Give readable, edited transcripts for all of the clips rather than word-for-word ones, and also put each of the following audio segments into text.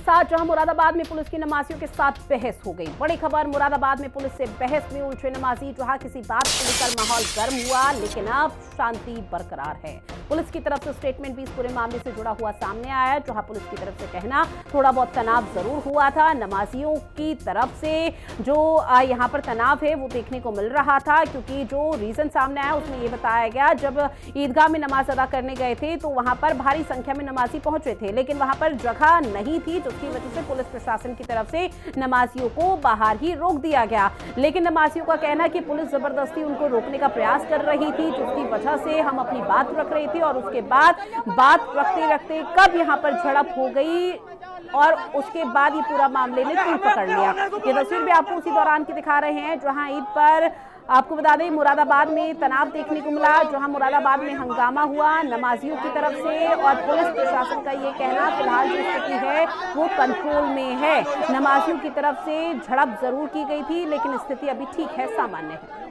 साथ जहां मुरादाबाद में पुलिस की नमाजियों के साथ बहस हो गई। बड़ी खबर, मुरादाबाद में पुलिस से बहस में उलझे नमाजी। जहां किसी बात को लेकर माहौल गर्म हुआ, लेकिन अब शांति बरकरार है। पुलिस की तरफ से स्टेटमेंट भी इस पूरे मामले से जुड़ा हुआ सामने आया। जहां पुलिस की तरफ से कहना थोड़ा बहुत तनाव जरूर हुआ था, नमाजियों की तरफ से जो यहाँ पर तनाव है वो देखने को मिल रहा था, क्योंकि जो रीजन सामने आया उसमें ये बताया गया, जब ईदगाह में नमाज अदा करने गए थे तो वहां पर भारी संख्या में नमाजी पहुंचे थे, लेकिन वहां पर जगह नहीं थी, जिसकी वजह से पुलिस प्रशासन की तरफ से नमाजियों को बाहर ही रोक दिया गया। लेकिन नमाजियों का कहना है कि पुलिस जबरदस्ती उनको रोकने का प्रयास कर रही थी, जिसकी वजह से हम अपनी बात रख रहे थे और उसके बाद बात रखते रखते कब यहां पर झड़प हो गई और उसके बाद ये पूरा मामले ने तूल पकड़ लिया। ये तस्वीर भी आपको उसी दौरान की दिखा रहे हैं, जहां ईद पर आपको बता दें मुरादाबाद में तनाव देखने को मिला, जहां मुरादाबाद में हंगामा हुआ नमाजियों की तरफ से और पुलिस प्रशासन का ये कहना फिलहाल जो स्थिति है वो कंट्रोल में है। नमाजियों की तरफ से झड़प जरूर की गई थी, लेकिन स्थिति अभी ठीक है, सामान्य है।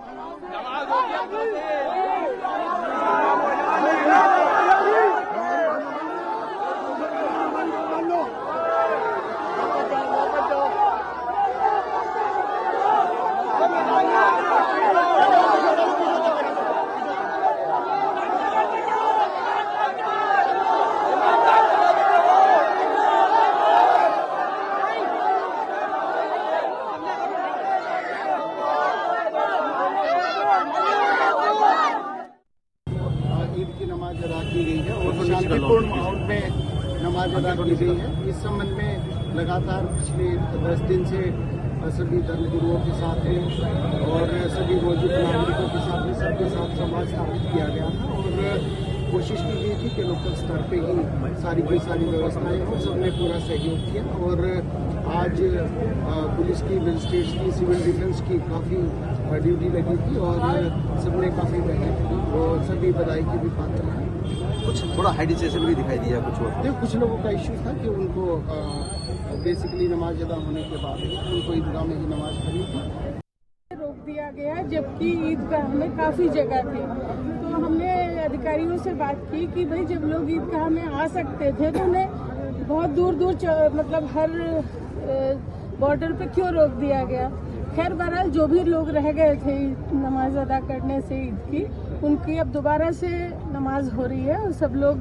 ईद की नमाज अदा की गई है और शांतिपूर्ण माहौल में नमाज अदा की गई है। इस संबंध में लगातार पिछले 10 दिन से सभी धर्मगुरुओं के साथ में और सभी मौजूद नागरिकों के साथ में सबके साथ संवाद स्थापित किया गया था और कोशिश की गई थी कि लोकल स्तर पे ही सारी की सारी व्यवस्थाएं हो। सबने पूरा सहयोग किया और आज पुलिस की, मजिस्ट्रेट्स की, सिविल डिफेंस की काफ़ी ड्यूटी लगी थी और सबने काफ़ी मेहनत की और सभी बधाई की भी पात्र हैं। कुछ थोड़ा हाइडिसेशन भी दिखाई दिया कुछ लोगों का इश्यू था कि उनको बेसिकली नमाज अदा होने के बाद उनको ईदगाह में ही नमाज पढ़नी थी। रोक दिया गया, जबकि ईदगाह में काफ़ी जगह थी। तो हमने अधिकारियों से बात की कि भाई जब लोग ईदगाह में आ सकते थे तो उन्हें बहुत दूर दूर मतलब हर बॉर्डर पे क्यों रोक दिया गया। खैर बहरहाल जो भी लोग रह गए थे नमाज अदा करने से ईद की, उनकी अब दोबारा से नमाज हो रही है और सब लोग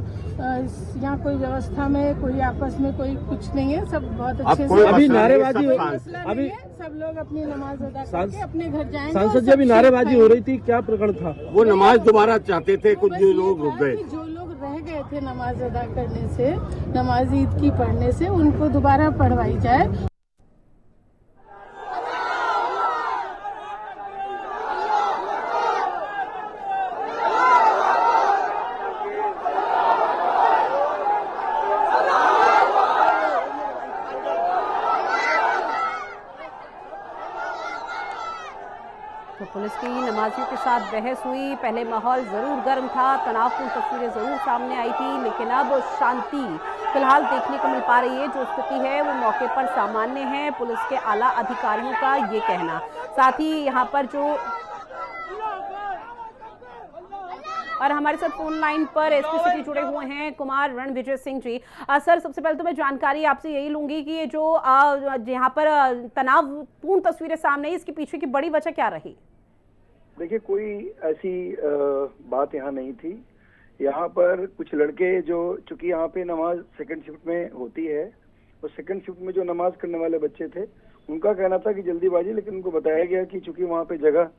यहाँ कोई व्यवस्था में, कोई आपस में कोई कुछ नहीं है, सब बहुत अच्छे से। अभी नारेबाजी अभी सब लोग अपनी नमाज अदा करके अपने घर जाएंगे। सांसद जी, अभी नारेबाजी हो रही थी, क्या प्रकरण था? वो नमाज दोबारा चाहते थे, कुछ जो लोग रुक गए। जो लोग रह गए थे नमाज अदा करने से, नमाज ईद की पढ़ने से, उनको दोबारा पढ़वाई जाए। तो पुलिस की नमाजियों के साथ बहस हुई। पहले माहौल जरूर गर्म था, तनावपूर्ण तस्वीरें जरूर सामने आई थी, लेकिन अब शांति फिलहाल देखने को मिल पा रही है। जो स्थिति है वो मौके पर सामान्य है, पुलिस के आला अधिकारियों का ये कहना। साथ ही यहाँ पर जो और हमारे साथ फोन लाइन पर एसपी सिटी जुड़े हुए हैं कुमार रणविजय सिंह जी। सर, सबसे पहले तो मैं जानकारी आपसे यही लूंगी कि ये जो यहाँ पर तनावपूर्ण तस्वीरें सामने आई, इसके पीछे की बड़ी वजह क्या रही? देखिए, कोई ऐसी बात यहाँ नहीं थी। यहाँ पर कुछ लड़के जो, चूंकि यहाँ पे नमाज सेकंड शिफ्ट में होती है और सेकंड शिफ्ट में जो नमाज करने वाले बच्चे थे, उनका कहना था कि जल्दीबाजी, लेकिन उनको बताया गया कि चूंकि वहाँ पे जगह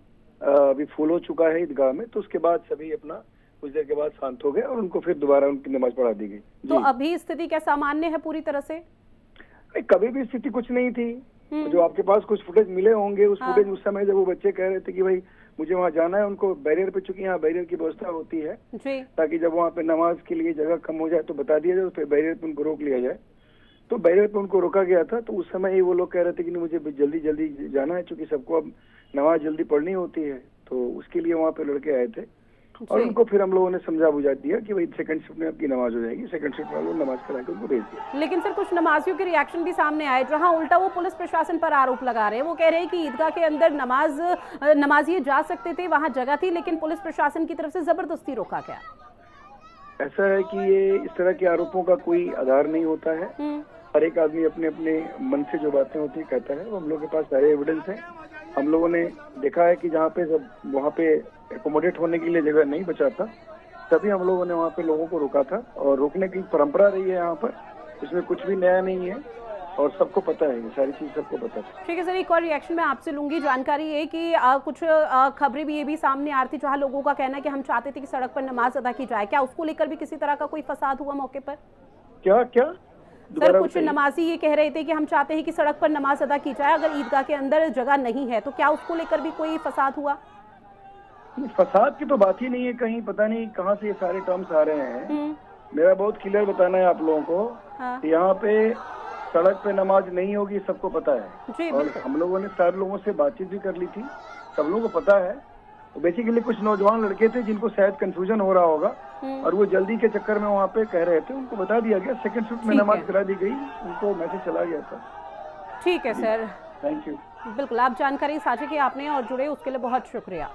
अभी फुल हो चुका है ईदगाह में, तो उसके बाद सभी अपना कुछ देर के बाद शांत हो गए और उनको फिर दोबारा उनकी नमाज पढ़ा दी गई। तो अभी स्थिति क्या सामान्य है पूरी तरह से? कभी भी स्थिति कुछ नहीं थी। जो आपके पास कुछ फुटेज मिले होंगे, उस फुटेज उस समय जब वो बच्चे कह रहे थे कि भाई मुझे वहाँ जाना है, उनको बैरियर पे, चूंकि यहाँ बैरियर की व्यवस्था होती है ताकि जब वहाँ पे नमाज के लिए जगह कम हो जाए तो बता दिया जाए, तो फिर बैरियर पे उनको रोक लिया जाए। तो बैरियर पे उनको रोका गया था। तो उस समय ही वो लोग कह रहे थे कि मुझे जल्दी जल्दी जाना है, क्योंकि सबको अब नमाज जल्दी पढ़नी होती है, तो उसके लिए वहाँ पे लड़के आए थे और उनको फिर हम लोगों ने समझा बुझा दिया कि भाई सेकंड शिफ्ट में आपकी नमाज हो जाएगी। सेकंड शिफ्ट में लोग नमाज करा के उनको भेज दिया। लेकिन सर, कुछ नमाजियों के रिएक्शन भी सामने आए, जहां उल्टा वो पुलिस प्रशासन पर आरोप लगा रहे हैं। वो कह रहे हैं कि ईदगाह के अंदर नमाजी जा सकते थे, वहां जगह थी, लेकिन पुलिस प्रशासन की तरफ से जबरदस्ती रोका गया। ऐसा है कि ये इस तरह के आरोपों का कोई आधार नहीं होता है हर एक आदमी अपने अपने मन से जो बातें होती है कहता है। हम लोग के पास सारे एविडेंस है। हम लोगों ने देखा है कि जहाँ पे सब वहाँ पे एकोमोडेट होने के लिए जगह नहीं बचा था, तभी हम लोगों ने वहाँ पे लोगों को रोका था। और रोकने की परंपरा रही है यहाँ पर, इसमें कुछ भी नया नहीं है और सबको पता है, ये सारी चीज सबको पता है। ठीक है सर, एक और रिएक्शन मैं आपसे लूंगी। जानकारी है कि कुछ खबरें भी ये भी सामने आ रही थी, जहाँ लोगों का कहना है कि हम चाहते थे कि सड़क पर नमाज अदा की जाए। क्या उसको लेकर भी किसी तरह का कोई फसाद हुआ मौके पर? क्या सर, कुछ नमाजी ये कह रहे थे कि हम चाहते हैं कि सड़क पर नमाज अदा की जाए, अगर ईदगाह के अंदर जगह नहीं है तो क्या उसको लेकर भी कोई फसाद हुआ? फसाद की तो बात ही नहीं है कहीं, पता नहीं कहाँ से ये सारे टर्म्स आ रहे हैं। मेरा बहुत क्लियर बताना है आप लोगों को। हाँ। यहाँ पे सड़क पे नमाज नहीं होगी, सबको पता है। और हम लोगों ने सारे लोगों से बातचीत भी कर ली थी, सब लोगों को पता है। तो बेसिकली कुछ नौजवान लड़के थे जिनको शायद कंफ्यूजन हो रहा होगा और वो जल्दी के चक्कर में वहाँ पे कह रहे थे, उनको बता दिया गया। सेकंड शिफ्ट में नमाज करा दी गई, उनको मैसेज चला गया था। ठीक है सर, थैंक यू। बिल्कुल, आप जानकारी साझा की आपने और जुड़े उसके लिए बहुत शुक्रिया।